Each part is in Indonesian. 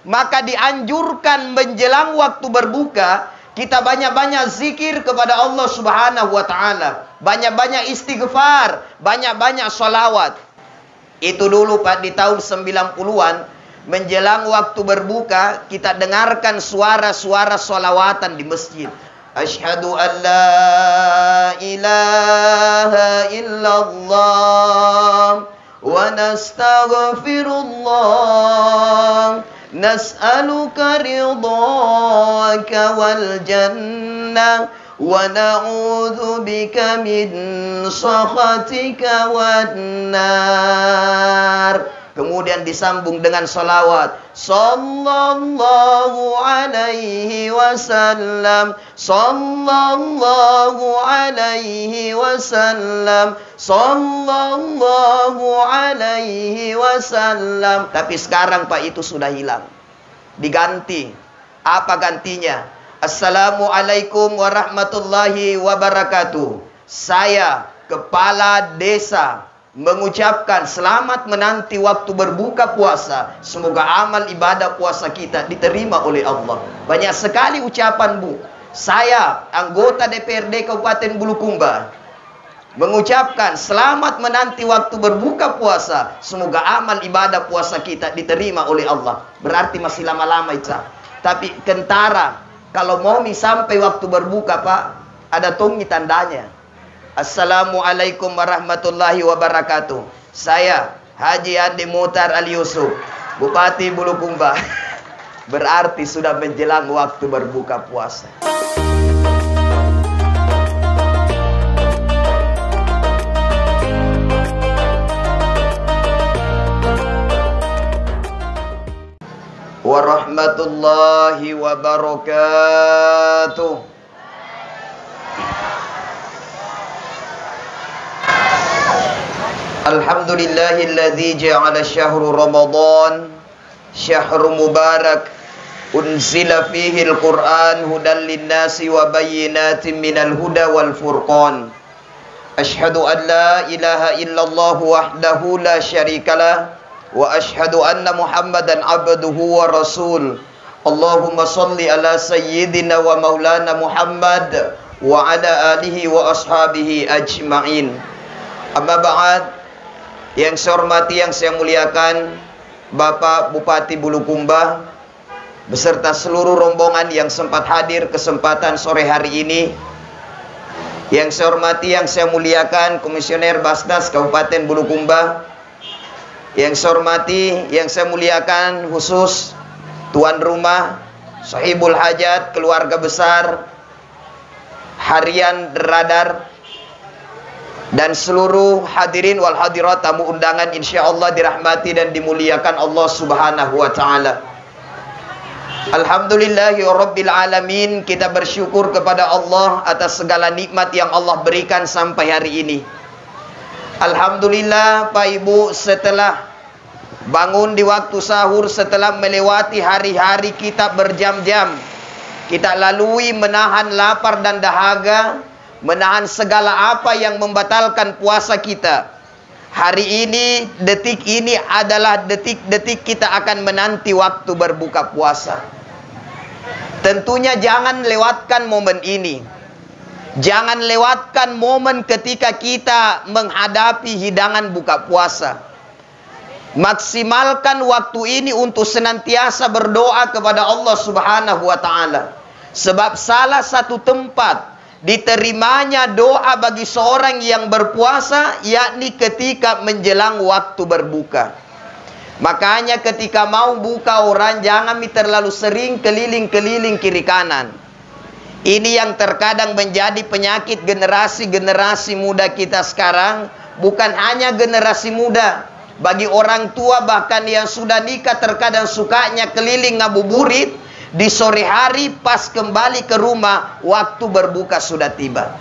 Maka dianjurkan menjelang waktu berbuka, kita banyak-banyak zikir kepada Allah Subhanahu wa Ta'ala. Banyak-banyak istighfar, banyak-banyak sholawat. Itu dulu Pak, di tahun 90-an, menjelang waktu berbuka, kita dengarkan suara-suara sholawatan di masjid. Asyhadu an la ilaha illallah wa nastaghfirullah nas'aluka ridhaka wal jannah wa na'udzu bika min sakhatika wan nar. Kemudian disambung dengan salawat. Sallallahu alaihi wasallam. Sallallahu alaihi wasallam. Sallallahu alaihi wasallam. Tapi sekarang Pak, itu sudah hilang. Diganti. Apa gantinya? Assalamualaikum warahmatullahi wabarakatuh. Saya, kepala desa, mengucapkan selamat menanti waktu berbuka puasa. Semoga amal ibadah puasa kita diterima oleh Allah. Banyak sekali ucapan, Bu. Saya, anggota DPRD Kabupaten Bulukumba, mengucapkan selamat menanti waktu berbuka puasa. Semoga amal ibadah puasa kita diterima oleh Allah. Berarti masih lama-lama itu. Tapi kentara, kalau mau sampai waktu berbuka Pak, ada tongi tandanya. Assalamualaikum warahmatullahi wabarakatuh. Saya Haji Andi Muhtar Ali Yusuf, Bupati Bulukumba. Berarti sudah menjelang waktu berbuka puasa. Warahmatullahi wabarakatuh. Alhamdulillahilladzi ja'ala syahru Ramadan syahrun mubarak unzila fihi al-Qur'an hudan lin-nasi wa bayyinatin minal huda wal furqan. Asyhadu an la ilaha illallah wahdahu la syarikalah wa asyhadu anna Muhammadan abduhu wa rasul. Allahumma shalli ala sayyidina wa maulana Muhammad wa ala alihi wa ashabihi ajma'in. Amma ba'd. Yang saya hormati, yang saya muliakan Bapak Bupati Bulukumba beserta seluruh rombongan yang sempat hadir kesempatan sore hari ini. Yang saya hormati, yang saya muliakan Komisioner Basnas Kabupaten Bulukumba. Yang saya hormati, yang saya muliakan khusus tuan rumah, sahibul hajat, keluarga besar harian Radar, dan seluruh hadirin wal hadirat tamu undangan insyaallah dirahmati dan dimuliakan Allah Subhanahu wa taala. Alhamdulillahi rabbil alamin, kita bersyukur kepada Allah atas segala nikmat yang Allah berikan sampai hari ini. Alhamdulillah Pak Ibu, setelah bangun di waktu sahur, setelah melewati hari-hari kita berjam-jam, kita lalui menahan lapar dan dahaga, menahan segala apa yang membatalkan puasa kita. Hari ini, detik ini adalah detik-detik kita akan menanti waktu berbuka puasa. Tentunya jangan lewatkan momen ini. Jangan lewatkan momen ketika kita menghadapi hidangan buka puasa. Maksimalkan waktu ini untuk senantiasa berdoa kepada Allah Subhanahu wa taala. Sebab salah satu tempat diterimanya doa bagi seorang yang berpuasa yakni ketika menjelang waktu berbuka. Makanya ketika mau buka orang jangan terlalu sering keliling-keliling kiri kanan. Ini yang terkadang menjadi penyakit generasi-generasi muda kita sekarang. Bukan hanya generasi muda, bagi orang tua bahkan yang sudah nikah terkadang sukanya keliling ngabuburit. Di sore hari pas kembali ke rumah, waktu berbuka sudah tiba.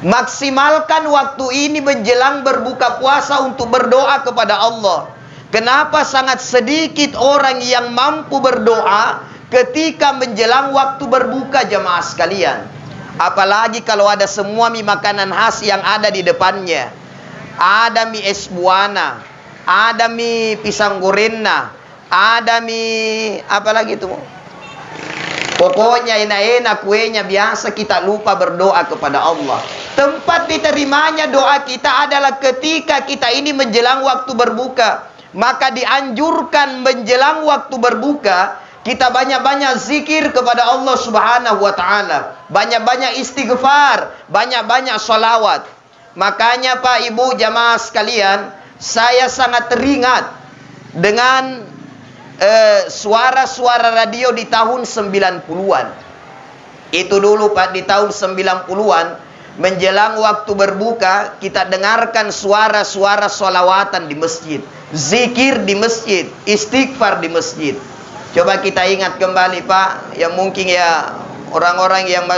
Maksimalkan waktu ini menjelang berbuka puasa untuk berdoa kepada Allah. Kenapa sangat sedikit orang yang mampu berdoa ketika menjelang waktu berbuka, jemaah sekalian? Apalagi kalau ada semua mie makanan khas yang ada di depannya. Ada mie es buana, ada mie pisang gorengna, ada mie, apalagi itu. Pokoknya enak-enak kuenya biasa, kita lupa berdoa kepada Allah. Tempat diterimanya doa kita adalah ketika kita ini menjelang waktu berbuka. Maka dianjurkan menjelang waktu berbuka, kita banyak-banyak zikir kepada Allah Subhanahu wa ta'ala. Banyak-banyak istighfar, banyak-banyak sholawat. Makanya Pak Ibu jamaah sekalian, saya sangat teringat dengan suara-suara radio di tahun 90-an. Itu dulu Pak, di tahun 90-an, menjelang waktu berbuka, kita dengarkan suara-suara sholawatan di masjid, zikir di masjid, istighfar di masjid. Coba kita ingat kembali Pak, yang mungkin ya orang-orang yang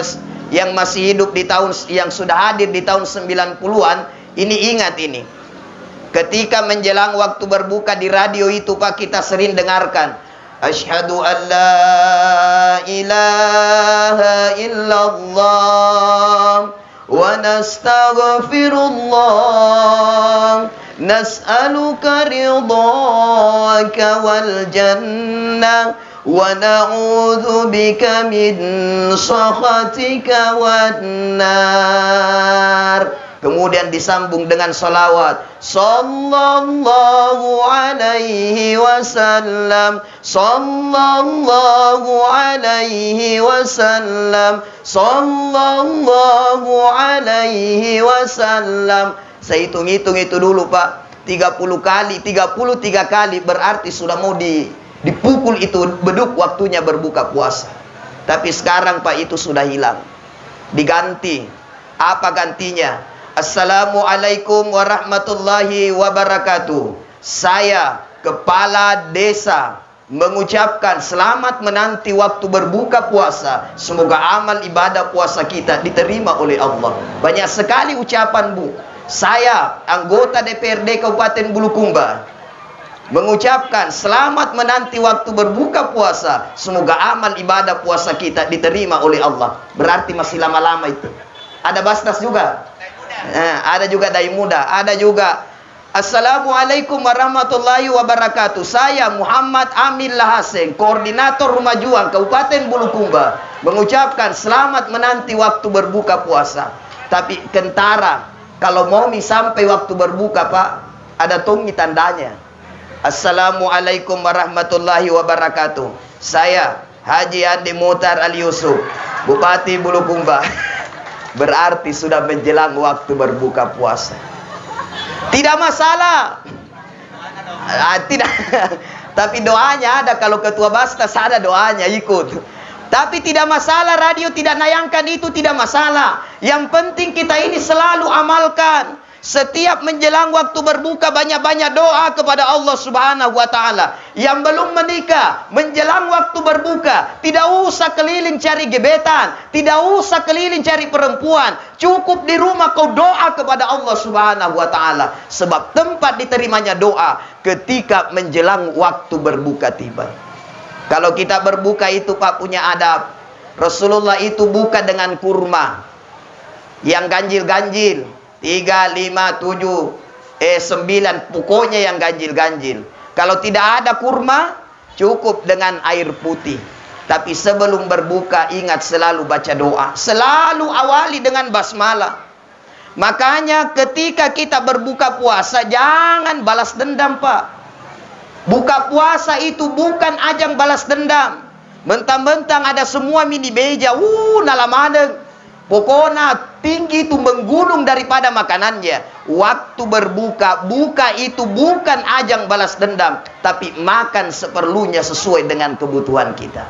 masih hidup di tahun, yang sudah hadir di tahun 90-an, ini ingat ini. Ketika menjelang waktu berbuka di radio itu Pak, kita sering dengarkan Asyhadu an la ilaha illallah wa nastaghfirullah nas'aluka ridhaka wal jannah wa na'udzu bika min sakhatika wan nar. Kemudian disambung dengan salawat. Sallallahu alaihi wasallam. Sallallahu alaihi wasallam. Sallallahu alaihi wasallam. Saya hitung-hitung itu dulu Pak. 30 kali, 33 kali berarti sudah mau dipukul itu beduk waktunya berbuka puasa. Tapi sekarang Pak itu sudah hilang. Diganti. Apa gantinya? Assalamualaikum warahmatullahi wabarakatuh. Saya, kepala desa, mengucapkan selamat menanti waktu berbuka puasa. Semoga amal ibadah puasa kita diterima oleh Allah. Banyak sekali ucapan Bu. Saya, anggota DPRD Kabupaten Bulukumba, mengucapkan selamat menanti waktu berbuka puasa. Semoga amal ibadah puasa kita diterima oleh Allah. Berarti masih lama-lama itu. Ada Basnas juga. Ada juga dai muda, ada juga Assalamualaikum warahmatullahi wabarakatuh. Saya Muhammad Amin Lahaseng, koordinator Rumah Juang Kabupaten Bulukumba, mengucapkan selamat menanti waktu berbuka puasa. Tapi kentara, kalau mau sampai waktu berbuka Pak, ada tongi tandanya. Assalamualaikum warahmatullahi wabarakatuh. Saya Haji Andi Muhtar Ali Yusuf, Bupati Bulukumba. Berarti sudah menjelang waktu berbuka puasa. Tidak masalah. Tidak. Tapi doanya ada. Kalau ketua Basnas ada doanya, ikut. Tapi tidak masalah, radio tidak nayangkan itu, tidak masalah. Yang penting kita ini selalu amalkan. Setiap menjelang waktu berbuka banyak-banyak doa kepada Allah Subhanahu wa ta'ala. Yang belum menikah, menjelang waktu berbuka, tidak usah keliling cari gebetan, tidak usah keliling cari perempuan. Cukup di rumah kau doa kepada Allah Subhanahu wa ta'ala. Sebab tempat diterimanya doa ketika menjelang waktu berbuka tiba. Kalau kita berbuka itu Pak punya adab. Rasulullah itu buka dengan kurma yang ganjil-ganjil. 3, 5, 7, 9, pokoknya yang ganjil-ganjil. Kalau tidak ada kurma, cukup dengan air putih. Tapi sebelum berbuka, ingat selalu baca doa. Selalu awali dengan basmalah. Makanya ketika kita berbuka puasa, jangan balas dendam Pak. Buka puasa itu bukan ajang balas dendam. Mentang-mentang ada semua mini beja, nalamadeng. Pokoknya tinggi itu menggunung daripada makanannya. Waktu berbuka, buka itu bukan ajang balas dendam, tapi makan seperlunya sesuai dengan kebutuhan kita.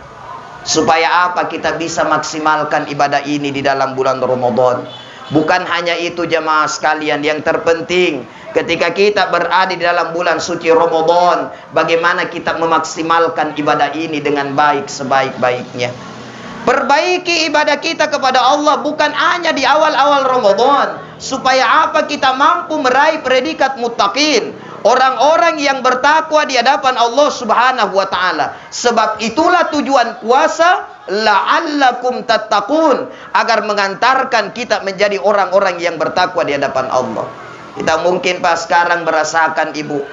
Supaya apa? Kita bisa maksimalkan ibadah ini di dalam bulan Ramadan. Bukan hanya itu jemaah sekalian, yang terpenting ketika kita berada di dalam bulan suci Ramadan, bagaimana kita memaksimalkan ibadah ini dengan baik sebaik-baiknya. Perbaiki ibadah kita kepada Allah bukan hanya di awal-awal Ramadan. Supaya apa? Kita mampu meraih predikat muttaqin. Orang-orang yang bertakwa di hadapan Allah Subhanahu wa ta'ala. Sebab itulah tujuan puasa. La'allakum tattaqun. Agar mengantarkan kita menjadi orang-orang yang bertakwa di hadapan Allah. Kita mungkin Pak sekarang merasakan Ibu.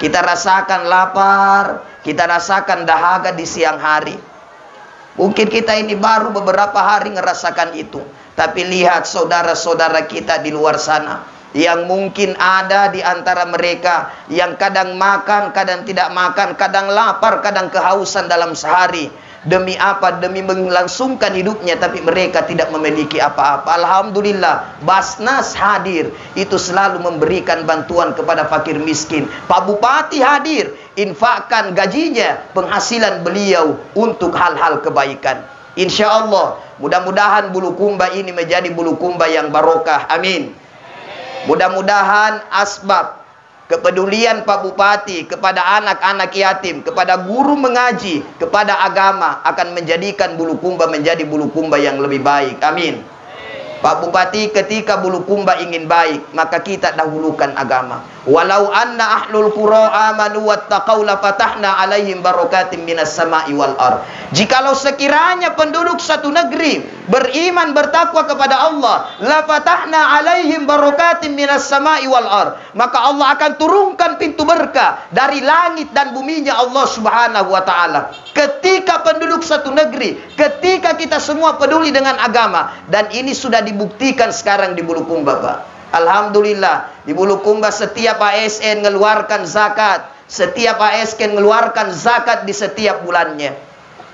Kita rasakan lapar, kita rasakan dahaga di siang hari. Mungkin kita ini baru beberapa hari ngerasakan itu. Tapi lihat saudara-saudara kita di luar sana, yang mungkin ada di antara mereka yang kadang makan, kadang tidak makan, kadang lapar, kadang kehausan dalam sehari. Demi apa? Demi melangsungkan hidupnya, tapi mereka tidak memiliki apa-apa. Alhamdulillah, Basnas hadir, itu selalu memberikan bantuan kepada fakir miskin. Pak Bupati hadir, infakkan gajinya, penghasilan beliau untuk hal-hal kebaikan. Insya Allah, mudah-mudahan Bulukumba ini menjadi Bulukumba yang barokah. Amin. Mudah-mudahan asbab kepedulian Pak Bupati kepada anak-anak yatim, kepada guru mengaji, kepada agama akan menjadikan Bulukumba menjadi Bulukumba yang lebih baik. Amin. Pak Bupati, ketika Bulukumba ingin baik, maka kita dahulukan agama. Walau anna ahlul qura amanu wattaqau la fatahna alaihim barakatim minas sama'i wal ard. Jikalau sekiranya penduduk satu negeri beriman bertakwa kepada Allah, la fatahna alaihim barakatim minas sama'i wal ard, maka Allah akan turunkan pintu berkah dari langit dan buminya Allah Subhanahu wa taala. Ketika penduduk satu negeri, ketika kita semua peduli dengan agama, dan ini sudah dibuktikan sekarang di Bulukumba, Pak. Alhamdulillah, di Bulukumba setiap ASN mengeluarkan zakat, setiap ASN mengeluarkan zakat di setiap bulannya.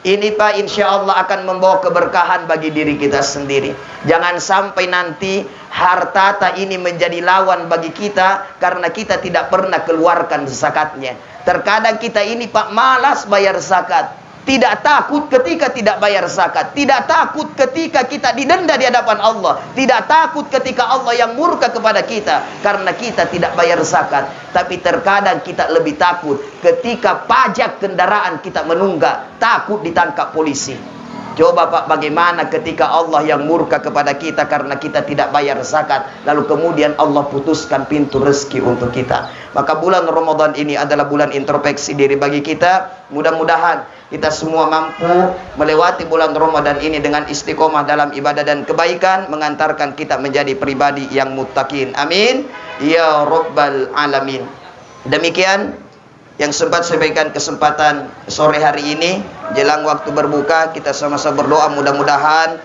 Ini Pak, insya Allah akan membawa keberkahan bagi diri kita sendiri. Jangan sampai nanti harta ini menjadi lawan bagi kita karena kita tidak pernah keluarkan zakatnya. Terkadang kita ini Pak malas bayar zakat. Tidak takut ketika tidak bayar zakat. Tidak takut ketika kita didenda di hadapan Allah. Tidak takut ketika Allah yang murka kepada kita karena kita tidak bayar zakat. Tapi terkadang kita lebih takut ketika pajak kendaraan kita menunggak. Takut ditangkap polisi. Coba Pak, bagaimana ketika Allah yang murka kepada kita karena kita tidak bayar zakat, lalu kemudian Allah putuskan pintu rezeki untuk kita. Maka bulan Ramadan ini adalah bulan introspeksi diri bagi kita. Mudah-mudahan kita semua mampu melewati bulan Ramadan ini dengan istiqomah dalam ibadah dan kebaikan, mengantarkan kita menjadi pribadi yang muttaqin. Amin ya rabbal alamin. Demikian yang sempat saya berikan kesempatan sore hari ini, jelang waktu berbuka, kita sama-sama berdoa mudah-mudahan,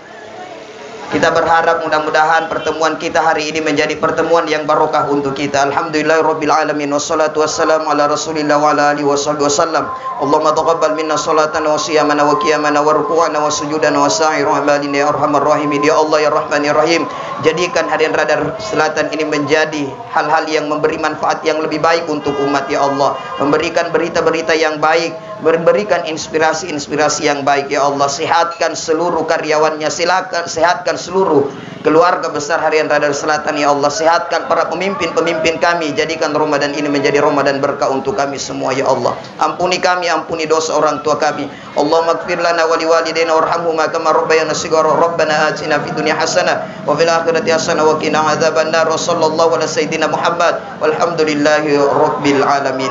kita berharap mudah-mudahan pertemuan kita hari ini menjadi pertemuan yang barokah untuk kita. Alhamdulillahirabbil alamin, wassalatu wassalamu ala Rasulillah wa ala alihi wasallam. Allahumma taqabbal minna salatana wa siyamana wa qiyamana wa ruku'ana wa sujudana wa sa'iru amalina ya arhamar rahimin. Ya Allah ya Rahman ya Rahim, jadikan harian Radar Selatan ini menjadi hal-hal yang memberi manfaat yang lebih baik untuk umat ya Allah. Memberikan berita-berita yang baik, memberikan inspirasi-inspirasi yang baik ya Allah. Sehatkan seluruh karyawannya, silakan sehatkan seluruh keluarga besar harian Radar Selatan ya Allah. Sehatkan para pemimpin-pemimpin kami, jadikan Ramadan ini menjadi Ramadan berkah untuk kami semua ya Allah. Ampuni kami, ampuni dosa orang tua kami. Allahumma ighfir lana wa liwalidayna warhamhuma kama rabbayana shighara. Rabbana atina fid dunya hasanah wa fil akhirati hasanah wa qina adzabannar. Sallallahu ala sayyidina Muhammad walhamdulillahi rabbil alamin.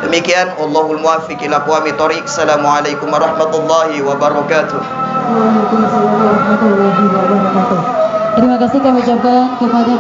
Demikian, Allahul muwaffiq ila aqwamit thoriq. Assalamualaikum warahmatullahi wabarakatuh. Waalaikumsalam warahmatullahi wabarakatuh. Terima kasih kami ucapkan kepada